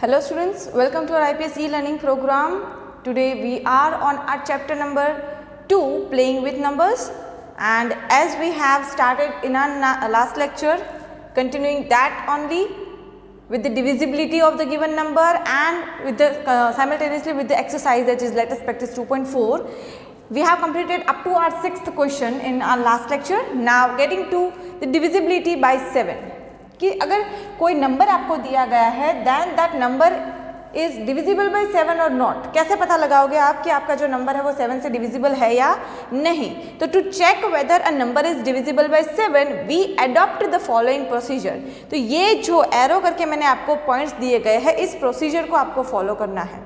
Hello students, welcome to our IPS e-learning program. Today we are on our chapter number 2, playing with numbers, and as we have started in our last lecture, continuing that only with the divisibility of the given number and with the simultaneously with the exercise, that is let us practice 2.4. We have completed up to our 6th question in our last lecture. Now getting to the divisibility by 7. कि अगर कोई number आपको दिया गया है then that number is divisible by 7 और not, कैसे पता लगाओगे आप कि आपका जो नंबर है वो 7 से डिविजिबल है या नहीं? तो to check whether a number is divisible by 7 we adopt the following procedure. तो ये जो एरो करके मैंने आपको पॉइंट्स दिए गए हैं, इस प्रोसीजर को आपको फॉलो करना है.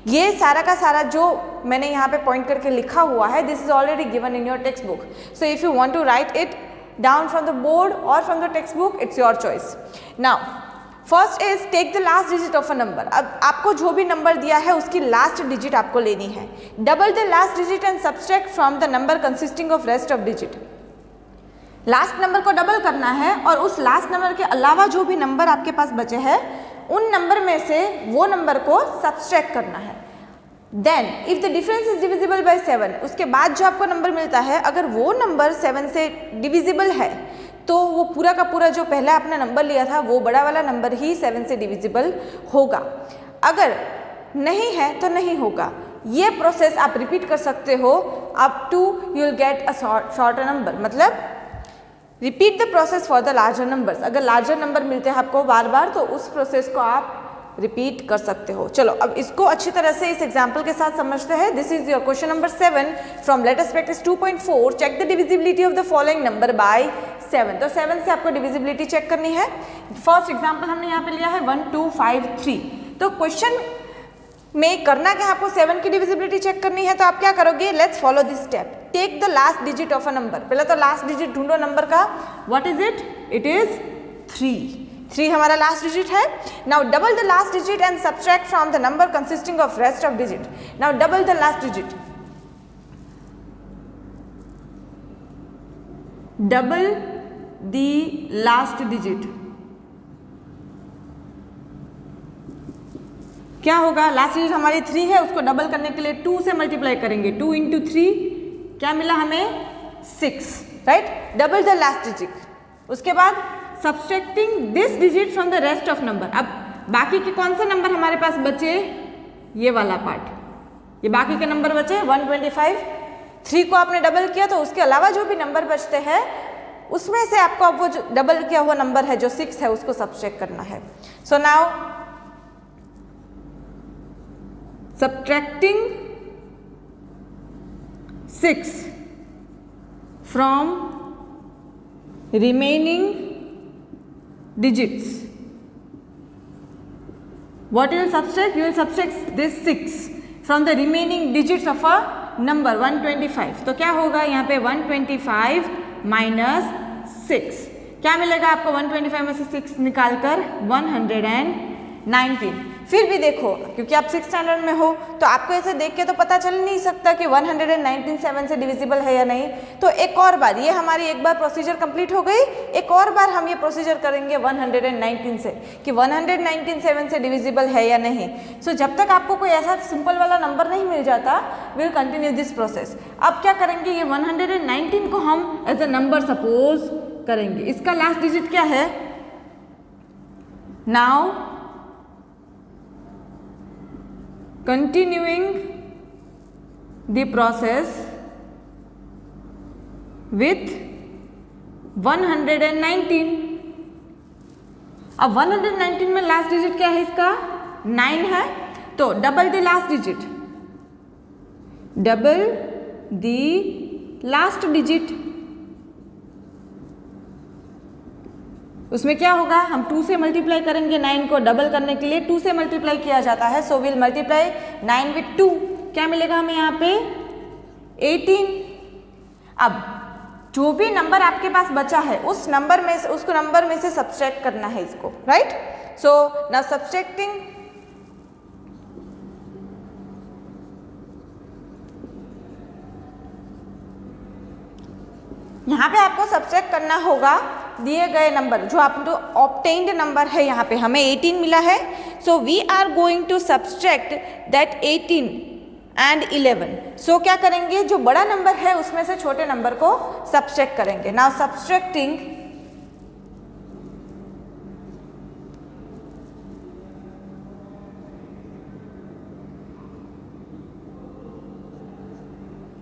ये सारा का सारा जो मैंने यहाँ पे पॉइंट करके लिखा हुआ है, this is already given in your textbook. So if you want to write it down from the board or from the textbook, it's your choice. Now first is take the last digit of a number. अब आपको जो भी number दिया है उसकी last digit आपको लेनी है. Double the last digit and subtract from the number consisting of rest of digit. Last number को डबल करना है और उस लास्ट नंबर के अलावा जो भी नंबर आपके पास बचे हैं उन नंबर में से वो नंबर को सब्सट्रैक्ट करना है. Then if the difference is divisible by 7, उसके बाद जो आपको नंबर मिलता है अगर वो नंबर 7 से डिविजिबल है तो वो पूरा का पूरा जो पहला आपने नंबर लिया था वो बड़ा वाला नंबर ही 7 से डिविजिबल होगा. अगर नहीं है तो नहीं होगा. ये प्रोसेस आप रिपीट कर सकते हो up to you will get a shorter number. मतलब repeat the process for the larger numbers. अगर लार्जर नंबर मिलते हैं आपको बार बार तो उस प्रोसेस को आप रिपीट कर सकते हो. चलो अब इसको अच्छी तरह से इस एग्जाम्पल के साथ समझते हैं. This is your question number 7 from let us practice 2.4. Check the divisibility of the following number by 7. तो 7 से आपको डिविजिबिलिटी चेक करनी है. फर्स्ट एग्जाम्पल हमने यहाँ पे लिया है 1 2 5 3. तो क्वेश्चन में करना क्या, आपको 7 की डिविजिबिलिटी चेक करनी है. तो आप क्या करोगे, let's follow this step. Take the last digit of a number. पहले तो लास्ट डिजिट ढूंढो नंबर का. What is it? It is 3. 3 हमारा लास्ट डिजिट है. Now double the last digit and subtract from the number consisting of rest of digit. Now double the last digit. Double the last digit. क्या होगा, last digit हमारी 3 है, उसको double करने के लिए 2 से मल्टीप्लाई करेंगे. 2 इंटू 3 क्या मिला हमें? 6. Right. Double the last digit. उसके बाद subtracting this digit from the rest of number. अब बाकी के कौन से नंबर हमारे पास बचे? ये वाला पार्ट. ये बाकी के नंबर बचे 125. 3 को आपने डबल किया तो उसके अलावा जो भी नंबर बचते हैं उसमें से आपको अब वो जो डबल किया हुआ नंबर है जो 6 है उसको सब्सट्रैक्ट करना है. So now subtracting 6 from remaining digits. What you will subtract? You will subtract this 6 from the remaining digits of a number 125. तो क्या होगा यहाँ पे 125 माइनस 6. क्या मिलेगा आपको 125 में से 6 निकालकर? 119. फिर भी देखो क्योंकि आप 6th स्टैंडर्ड में हो तो आपको ऐसे देख के तो पता चल नहीं सकता कि 119 7 से डिविजिबल है या नहीं. तो एक और बार, ये हमारी एक बार प्रोसीजर कंप्लीट हो गई. एक और बार हम ये प्रोसीजर करेंगे 119 से कि 119 7 से डिविजिबल है या नहीं. सो जब तक आपको कोई ऐसा सिंपल वाला नंबर नहीं मिल जाता we will continue this process. अब क्या करेंगे, ये 119 को हम एज अ नंबर सपोज करेंगे. इसका लास्ट डिजिट क्या है? Now continuing the process with 119. अब 119 में लास्ट डिजिट क्या है इसका? 9 है. तो double the last digit. Double the last digit. उसमें क्या होगा, हम 2 से मल्टीप्लाई करेंगे. 9 को डबल करने के लिए 2 से मल्टीप्लाई किया जाता है. So will multiply 9 with 2. क्या मिलेगा हमें यहाँ पे? 18. अब जो भी नंबर आपके पास बचा है उस नंबर में से, उसको नंबर में से सब्सट्रैक्ट करना है इसको. राइट. सो नाउ सब्सट्रैक्टिंग यहाँ पे आपको सब्सट्रैक्ट करना होगा दिए गए नंबर जो आपको ऑब्टेन्ड नंबर है, यहाँ पे हमें 18 मिला है, so we are going to subtract that 18 and 11. सो क्या करेंगे, जो बड़ा नंबर है उसमें से छोटे नंबर को सब्सट्रैक्ट करेंगे. नाउ सब्सट्रैक्टिंग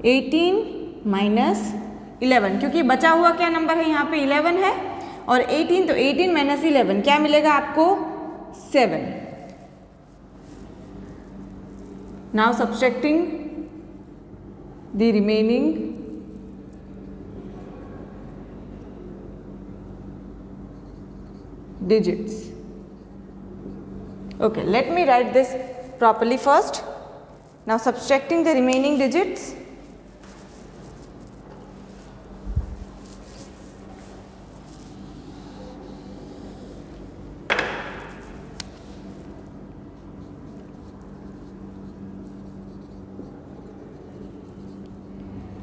18 माइनस 11, क्योंकि बचा हुआ क्या नंबर है यहाँ पे 11 है और 18, तो 18 माइनस 11 क्या मिलेगा आपको 7. Now subtracting the remaining digits. Okay, let me write this properly first. Now subtracting the remaining digits.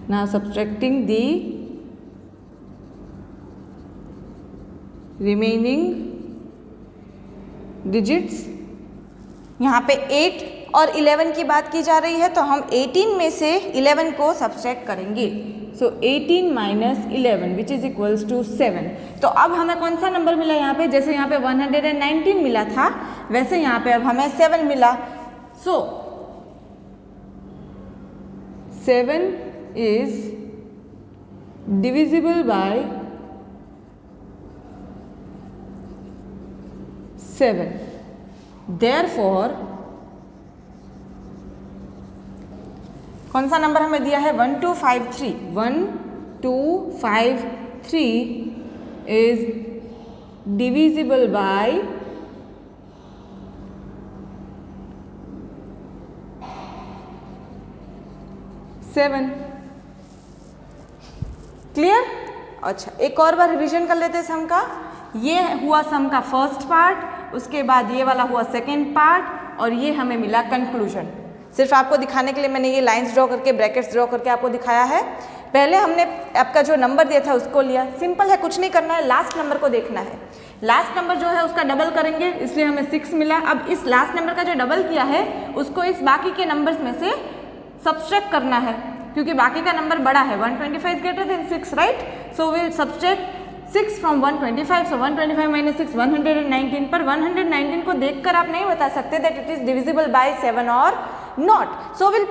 Now subtracting the remaining digits. यहाँ पे 8 और 11 की बात की जा रही है, तो हम 18 में से 11 को सब्सट्रैक्ट करेंगे. So 18 minus 11 which is equals to 7. तो अब हमें कौन सा नंबर मिला यहाँ पे, जैसे यहाँ पे 119 मिला था वैसे यहाँ पे अब हमें 7 मिला. सो 7 is divisible by 7. Therefore कौन सा नंबर हमें दिया है 1253. 1253 is divisible by 7. क्लियर? अच्छा, एक और बार रिवीजन कर लेते हैं सम का. ये हुआ सम का फर्स्ट पार्ट, उसके बाद ये वाला हुआ सेकेंड पार्ट और ये हमें मिला कंक्लूजन. सिर्फ आपको दिखाने के लिए मैंने ये लाइंस ड्रॉ करके ब्रैकेट्स ड्रॉ करके आपको दिखाया है. पहले हमने आपका जो नंबर दिया था उसको लिया. सिंपल है, कुछ नहीं करना है, लास्ट नंबर को देखना है. लास्ट नंबर जो है उसका डबल करेंगे, इसलिए हमें 6 मिला. अब इस लास्ट नंबर का जो डबल किया है उसको इस बाकी के नंबर्स में से सब्सट्रैक्ट करना है, क्योंकि बाकी का नंबर बड़ा है. 125 is greater than 6, right? So will subtract 6 from 125. so 125 minus 6 119. पर 119 को देखकर आप नहीं बता सकते that it is divisible by 7 or not. so we'll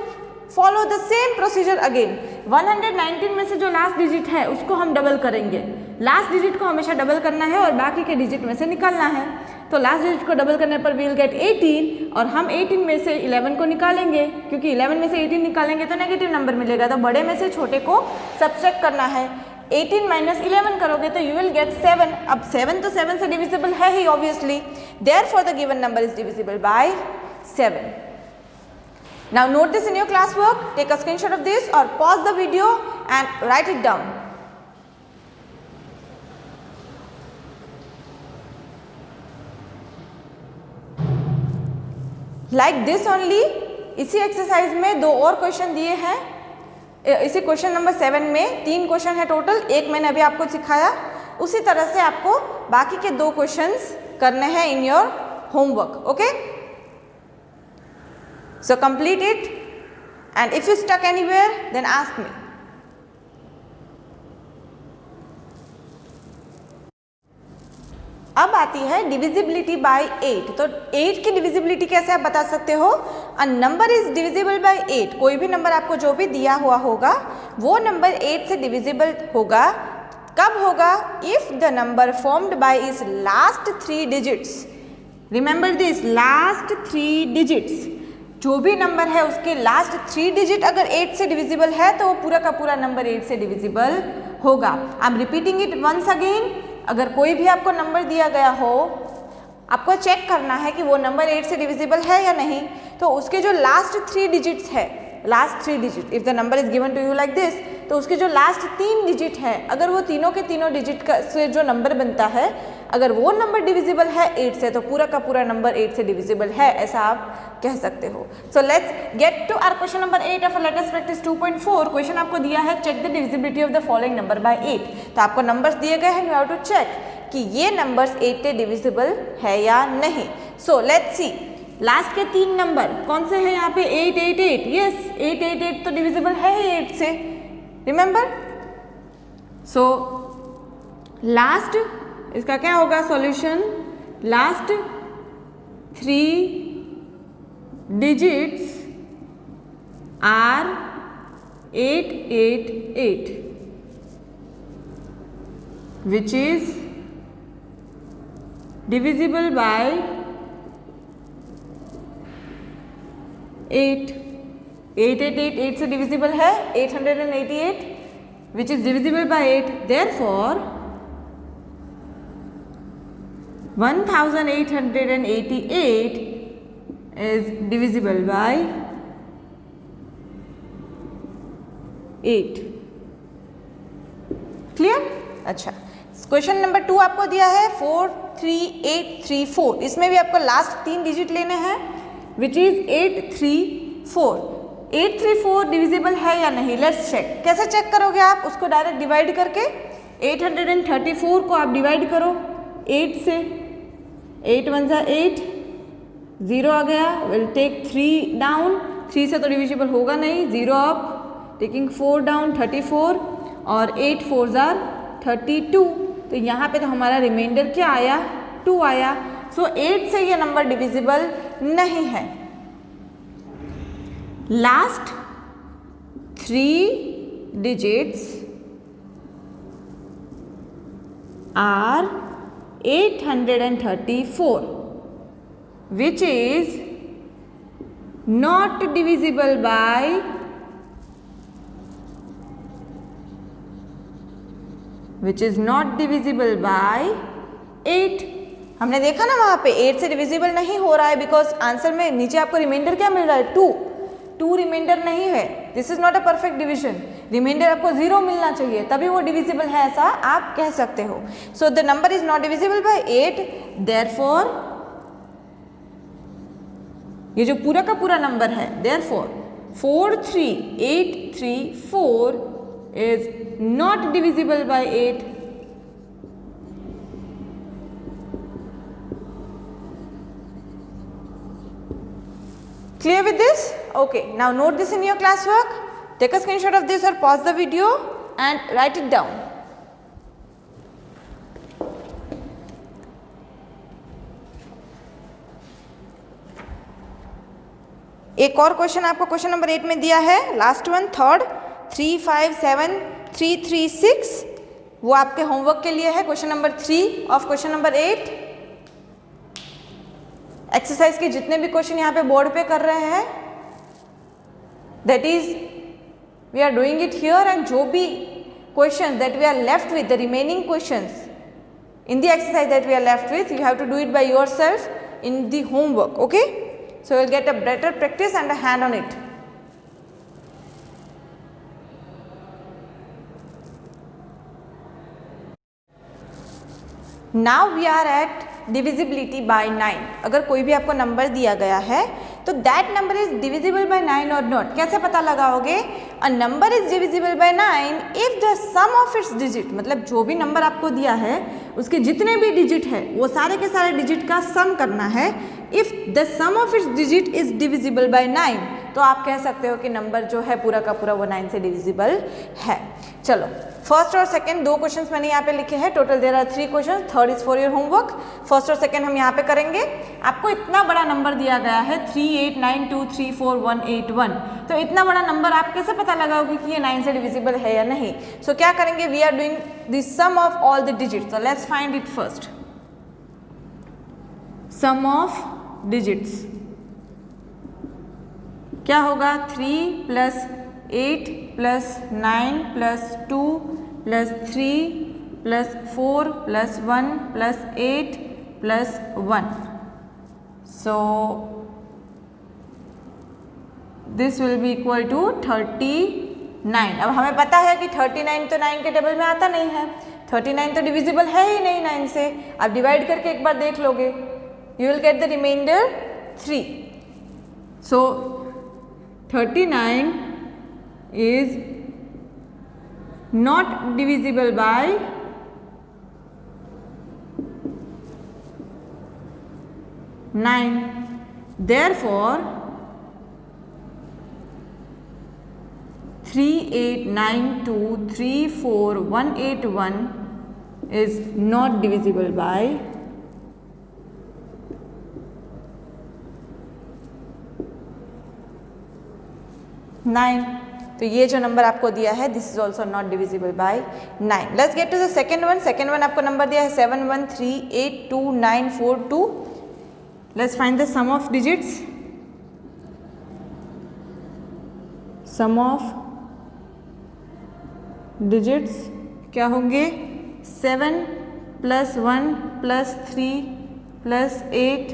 follow the same procedure again. 119 में से जो लास्ट डिजिट है उसको हम डबल करेंगे. लास्ट डिजिट को हमेशा डबल करना है और बाकी के डिजिट में से निकालना है. तो लास्ट डिजिट को डबल करने पर वी विल गेट 18 और हम 18 में से 11 को निकालेंगे, क्योंकि 11 में से 18 निकालेंगे तो नेगेटिव नंबर मिलेगा. तो बड़े में से छोटे को सब्सट्रैक्ट करना है. 18 माइनस 11 करोगे तो यू विल गेट 7. अब 7 तो 7 से डिविजिबल है ही obviously. Therefore the given number is divisible by 7. Now note this in your class work. Take a screenshot of this और pause the video and write it down. Like this only. इसी exercise में 2 और question दिए हैं. इसी question number 7 में 3 question है total. एक मैंने अभी आपको सिखाया. उसी तरह से आपको बाकी के 2 क्वेश्चंस करने हैं in your homework. Okay, so complete it and if you stuck anywhere then ask me. अब आती है डिविजिबिलिटी बाय 8. तो 8 की डिविजिबिलिटी कैसे आप बता सकते हो? अ नंबर इज डिविजिबल बाय 8. कोई भी नंबर आपको जो भी दिया हुआ होगा वो नंबर 8 से डिविजिबल होगा. कब होगा? If the number formed by is last 3 digits. Remember this, last 3 digits. जो भी नंबर है उसके लास्ट 3 डिजिट अगर 8 से डिविजिबल है तो वो पूरा का पूरा नंबर 8 से डिविजिबल होगा. I am repeating it once again. अगर कोई भी आपको नंबर दिया गया हो, आपको चेक करना है कि वो नंबर 8 से डिविजिबल है या नहीं. तो उसके जो लास्ट 3 डिजिट्स है, last 3 digit, if the number is given to you like this, तो उसके जो लास्ट 3 डिजिट है, अगर वो तीनों के तीनों डिजिट का से जो नंबर बनता है, अगर वो नंबर डिविजिबल है 8 से तो पूरा का पूरा नंबर 8 से डिविजिबल है, ऐसा आप कह सकते हो। So let's get to our question number 8 of let us practice 2.4। Question आपको दिया है check the divisibility of the following number by 8। तो आपको नंबर्स दिए गए हैं, यू हैव टू चेक कि ये नंबर्स 8 से डिविजिबल है या नहीं। सो लेट्स सी लास्ट के 3 नंबर कौन से हैं यहाँ पे 8 8 8। यस 8 8 8 तो डिविजिबल है ही 8 से, रिमेंबर। सो लास्ट इसका क्या होगा solution, last 3 digits are 8 8 8 which is divisible by 8 8 8 8 8 से डिविजिबल है 888 which is divisible by 8, therefore 1888 is divisible by 8। Clear? अच्छा, क्वेश्चन नंबर 2 आपको दिया है 43834। इसमें भी आपको लास्ट 3 डिजिट लेने हैं विच इज 834। 834 डिविजिबल है या नहीं, लेट्स चेक। कैसे चेक करोगे आप, उसको डायरेक्ट डिवाइड करके 834 को आप डिवाइड करो 8 से, 8 1 जा 8, 0 आ गया, विल टेक 3 डाउन, 3 से तो डिविजिबल होगा नहीं, 0 अप, टेकिंग 4 डाउन 34 और 8 4 जार 32। तो यहाँ पे तो हमारा रिमाइंडर क्या आया, 2 आया। सो 8 से ये नंबर डिविजिबल नहीं है। Last 3 digits are 834 which is not divisible by 8। हमने देखा ना वहाँ पे 8 से डिविजिबल नहीं हो रहा है बिकॉज आंसर में नीचे आपको रिमाइंडर क्या मिल रहा है, 2 रिमाइंडर नहीं है। This is not a perfect division, reminder आपको 0 मिलना चाहिए तभी वो डिविजिबल है, ऐसा आप कह सकते हो। So the number is not divisible bye 8, therefore ये जो पूरा का पूरा नंबर है, therefore 43834 is not divisible bye 8। Clear with this? Okay, now note this in your classwork. Take a screenshot of this or pause the video and write it down. एक और question आपको question number 8 में दिया है, last one, third 357336। वो आपके homework के लिए है, question number 3 of question number 8। Exercise के जितने भी क्वेश्चन यहाँ पे बोर्ड पे कर रहे हैं, that is we are doing it here, and जो भी question that we are left with, the remaining questions in the exercise that we are left with, you have to do it by yourself in the homework, okay? So you will get a better practice and a hand on it. Now we are at divisibility by 9. अगर कोई भी आपको number दिया गया है तो that number is divisible by 9 or not. कैसे पता लगाओगे? A number is divisible by 9 if the sum of its digit, मतलब जो भी नंबर आपको दिया है उसके जितने भी डिजिट है वो सारे के सारे डिजिट का सम करना है. If the sum of its digit is divisible by 9, तो आप कह सकते हो कि नंबर जो है पूरा का पूरा वो 9 से डिविजिबल है. चलो, फर्स्ट और सेकंड दो क्वेश्चंस मैंने यहाँ पे लिखे हैं. Total there are 3 questions. Third is for your homework. First और सेकंड हम यहाँ पे करेंगे. आपको इतना बड़ा नंबर दिया गया है 38923481. तो इतना बड़ा नंबर आप कैसे पता लगाओगे कि ये 9 से डिविजिबल है या नहीं? सो क्या करेंगे? We are doing the sum of all the digits. So let's find it first. Sum of digits क्या होगा? 3 + 8 + 9 + 2 + 3 + 4 + 1 + 8 + 1. So this will be equal to 39. अब हमें पता है कि 39 तो 9 के टेबल में आता नहीं है. 39 तो डिविजिबल है ही नहीं 9 से, आप डिवाइड करके एक बार देख लोगे, you will get the reminder 3. So 39 is not divisible by 9. Therefore 389234181 is not divisible by 9. तो ये जो नंबर आपको दिया है this is also not divisible by 9. Let's get to the second one. Second one आपको नंबर दिया है 71382942. Let's find the sum of digits. Sum of digits क्या होंगे? 7 + 1 + 3 + 8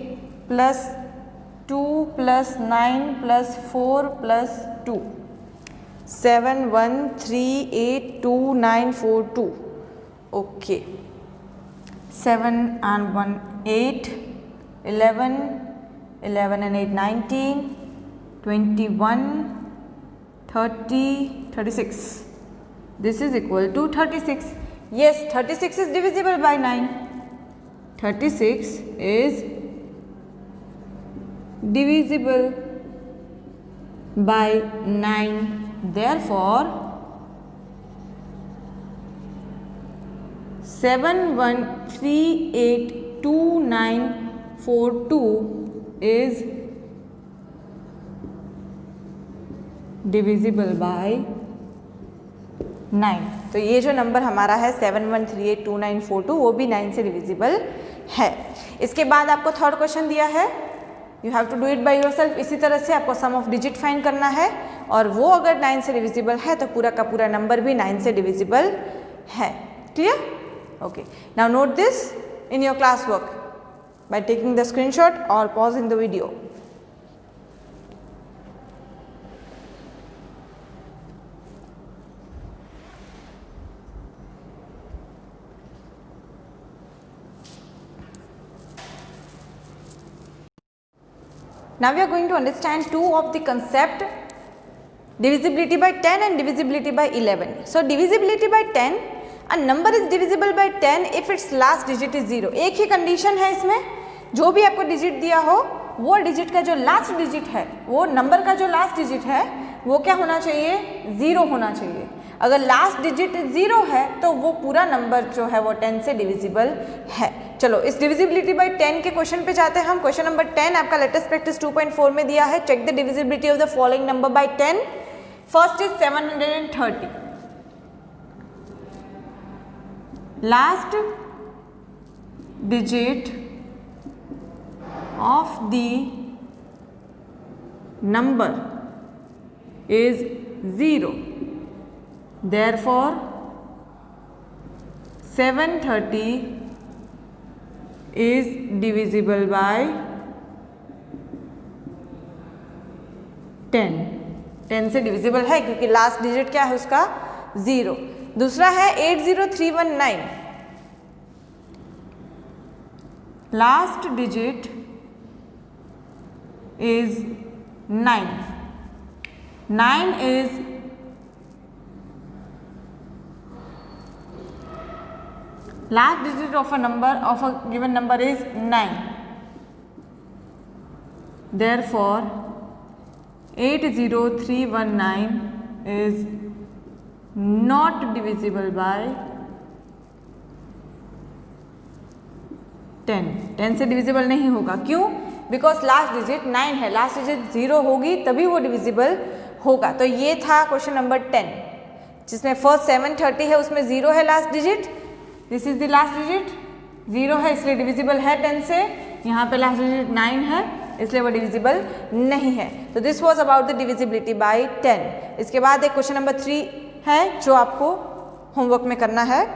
+ 2 + 9 + 4 + 2. 71382942. Okay. 7 and 1 8, 11, 11 and 8 19, 21, 30, 36. This is equal to 36. Yes, 36 is divisible by 9. 36 is divisible by 9. Therefore 71382942 is divisible by 9. तो ये जो number हमारा है 71382942 वो भी 9 से डिविजिबल है. इसके बाद आपको थर्ड क्वेश्चन दिया है, you have to do it by yourself. इसी तरह से आपको सम ऑफ डिजिट फाइंड करना है और वो अगर 9 से डिविजिबल है तो पूरा का पूरा नंबर भी 9 से डिविजिबल है. Clear? Okay. Now note this in your class work by taking the screenshot और pause in the video. Now we are going to understand two of the concept, divisibility by 10 and divisibility by 11. So divisibility by 10, a number is divisible by 10 if its last digit is 0. एक ही condition है इसमें, जो भी आपको digit दिया हो वो digit का जो लास्ट डिजिट है, वो नंबर का जो लास्ट डिजिट है वो क्या होना चाहिए? 0 होना चाहिए. अगर लास्ट डिजिट 0 है तो वो पूरा नंबर जो है वो 10 से डिविजिबल है. चलो इस डिविजिबिलिटी बाय 10 के क्वेश्चन पे जाते हैं हम. क्वेश्चन नंबर 10 आपका लेटेस्ट प्रैक्टिस 2.4 में दिया है. Check the divisibility of the following number by 10. First is 730. Last digit of the number is 0. Therefore 730 is divisible by 10. 10 से डिविजिबल है क्योंकि लास्ट डिजिट क्या है उसका? 0. दूसरा है 80319. Last digit is 9. 9 is last digit of a number of a given number is 9. Therefore 80319 is not divisible by 10. 10 से divisible नहीं होगा. क्यों? बिकॉज लास्ट डिजिट 9 है, लास्ट डिजिट 0 होगी तभी वो डिविजिबल होगा. तो ये था क्वेश्चन नंबर 10 जिसमें फर्स्ट 730 है, उसमें 0 है last digit. This is the last digit 0 है इसलिए डिविजिबल है 10 से. यहाँ पे लास्ट डिजिट 9 है इसलिए वो डिविजिबल नहीं है. तो this was about the divisibility bye 10. इसके बाद एक क्वेश्चन नंबर 3 है जो आपको होमवर्क में करना है.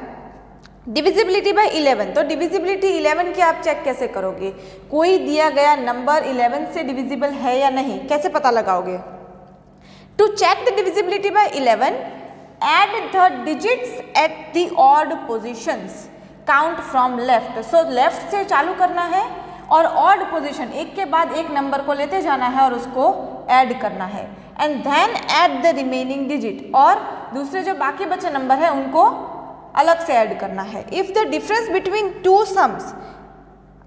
Divisibility by 11. तो डिविजिबिलिटी 11 की आप चेक कैसे करोगे? कोई दिया गया नंबर 11 से डिविजिबल है या नहीं, कैसे पता लगाओगे? To check the divisibility by 11 add the digits at the odd positions, count from left. So left से चालू करना है और ऑड पोजीशन एक के बाद एक नंबर को लेते जाना है और उसको ऐड करना है, and then add the remaining digit, और दूसरे जो बाकी बचे नंबर है उनको अलग से ऐड करना है। If the difference between two sums,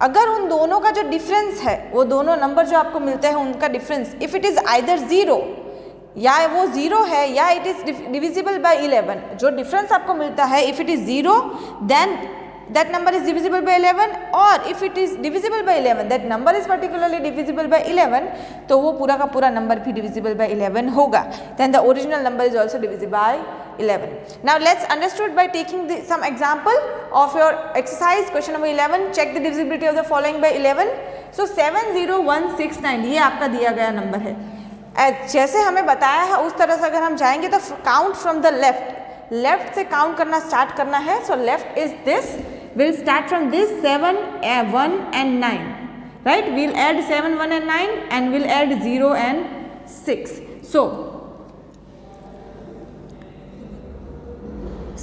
अगर उन दोनों का जो डिफरेंस है, वो दोनों नंबर जो आपको मिलते हैं उनका difference, if it is either zero, या वो जीरो है या इट इज डिविजिबल बाय 11, जो डिफरेंस आपको मिलता है if it is zero then that number is divisible by 11, or if it is divisible by 11 that number is particularly divisible by 11, तो वो पूरा का पूरा नंबर भी divisible by 11 होगा, then the original number is also divisible by 11. Now let's understood by taking some example of your exercise question number 11. Check the divisibility of the following by 11. So 70169 ये आपका दिया गया number है, जैसे हमें बताया है उस तरह से अगर हम जाएंगे तो काउंट फ्रॉम द लेफ्ट से काउंट करना स्टार्ट करना है। So left is this, we'll start from this 7, 1 and 9, right? We'll add 7, 1 and 9 and we'll add 0 and 6. So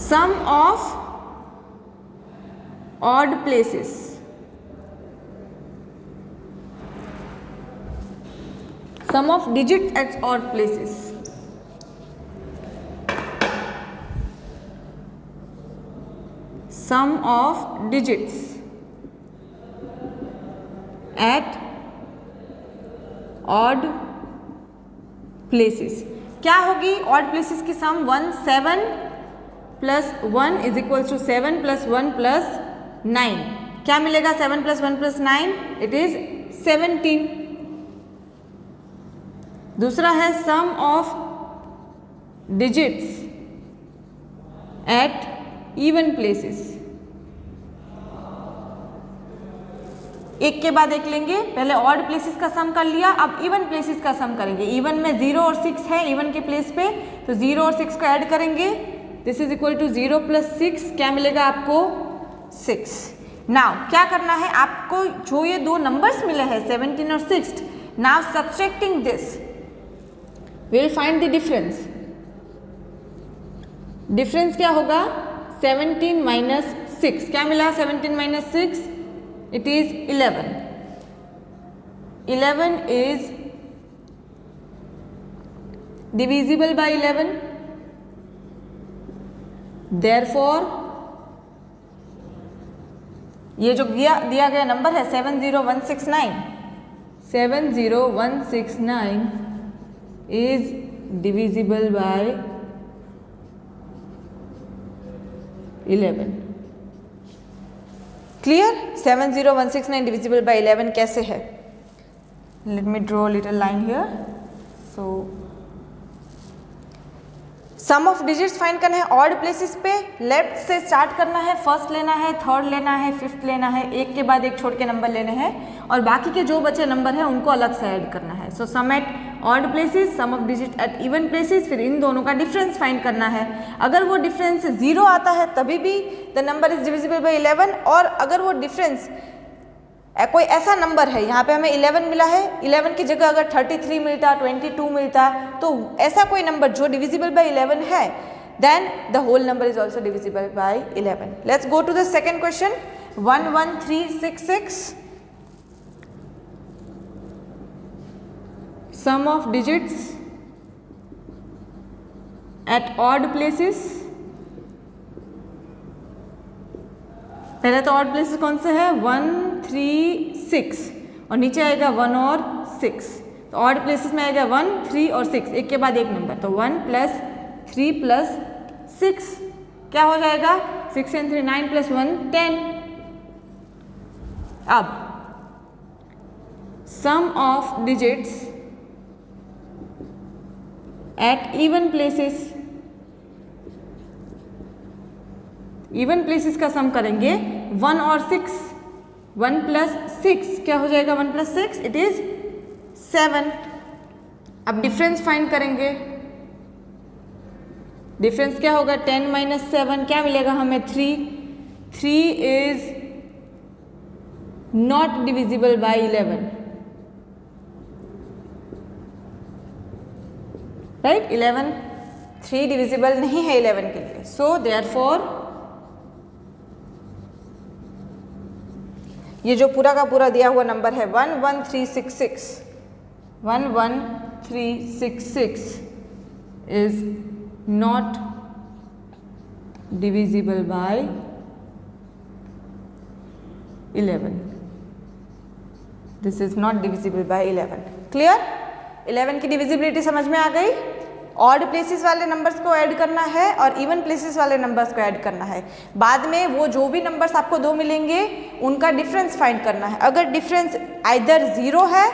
sum of odd places, sum of digits at odd places, sum of digits at odd places क्या होगी? odd places की sum 1, 7 plus 1 is equals to 7 plus 1 plus 9, क्या मिलेगा? 7 plus 1 plus 9 it is 17. दूसरा है sum of digits at even places, एक के बाद एक लेंगे, पहले ऑड प्लेसेस का सम कर लिया, अब इवन प्लेसेस का सम करेंगे। इवन में 0 और 6 है इवन के प्लेस पे, तो 0 और 6 को ऐड करेंगे, this is equal to 0 plus 6, क्या मिलेगा आपको? 6. नाउ क्या करना है आपको, जो ये दो नंबर्स मिले हैं 17 और 6, now subtracting this we will find the difference. Difference क्या होगा? 17 माइनस 6, क्या मिला? 17 minus 6 it is 11. 11 is divisible by 11, therefore ये जो दिया गया नंबर है 70169, 70169 is divisible by 11. Clear? 70169 divisible by 11 कैसे है? Let me draw little line here. So sum of digits find करना है ऑड प्लेसेस पे, लेफ्ट से स्टार्ट करना है, फर्स्ट लेना है, थर्ड लेना है, फिफ्थ लेना है, एक के बाद एक छोड़ के नंबर लेने हैं और बाकी के जो बचे नंबर हैं उनको अलग से ऐड करना है। So sum at odd places, sum of digit at even places, फिर इन दोनों का डिफरेंस फाइंड करना है। अगर वो डिफरेंस 0 आता है तभी भी the number is divisible by 11, और अगर वो डिफरेंस कोई ऐसा नंबर है, यहाँ पे हमें 11 मिला है, 11 की जगह अगर 33 मिलता, 22 मिलता, तो ऐसा कोई नंबर जो डिविजिबल बाय 11 है, then the whole number is also divisible by 11. Let's go to the second question. 11366. Sum of digits at odd places. पहले तो ऑड प्लेसेस कौन से है? 1, 3, 6 और नीचे आएगा 1 और 6, तो ऑड प्लेसेस में आएगा 1, 3 और 6, एक के बाद एक नंबर, तो 1 प्लस 3 प्लस 6 क्या हो जाएगा? 6 and 3 9 प्लस 1 10. अब sum of digits at even places, even places का सम करेंगे 1 और 6, 1 प्लस 6 क्या हो जाएगा? 1 प्लस 6 इट इज 7. अब डिफरेंस फाइंड करेंगे, डिफरेंस क्या होगा? 10 माइनस 7 क्या मिलेगा हमें? 3. 3 is not divisible by 11, right? 11 3 divisible नहीं है 11 के लिए, सो देयरफॉर ये जो पूरा का पूरा दिया हुआ नंबर है 11366 is not divisible by 11. This is not divisible by 11. Clear? 11 की डिविजिबिलिटी समझ में आ गई. ऑड प्लेसेस वाले नंबर्स को ऐड करना है और इवन प्लेसेस वाले नंबर्स को ऐड करना है. बाद में वो जो भी नंबर्स आपको दो मिलेंगे उनका डिफरेंस फाइंड करना है. अगर डिफरेंस आइदर 0 है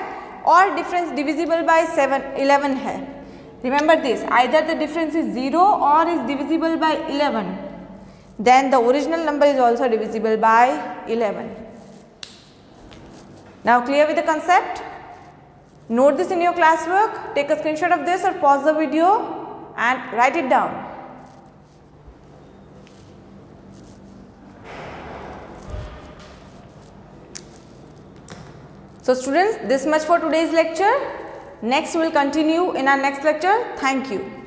और डिफरेंस डिविजिबल बाय 11 है, remember this, either the difference is 0 और is divisible by 11, then the original number is also divisible by 11. Now clear with the concept? Note this in your classwork, take a screenshot of this or pause the video and write it down. So students, this much for today's lecture. Next we will continue in our next lecture. Thank you.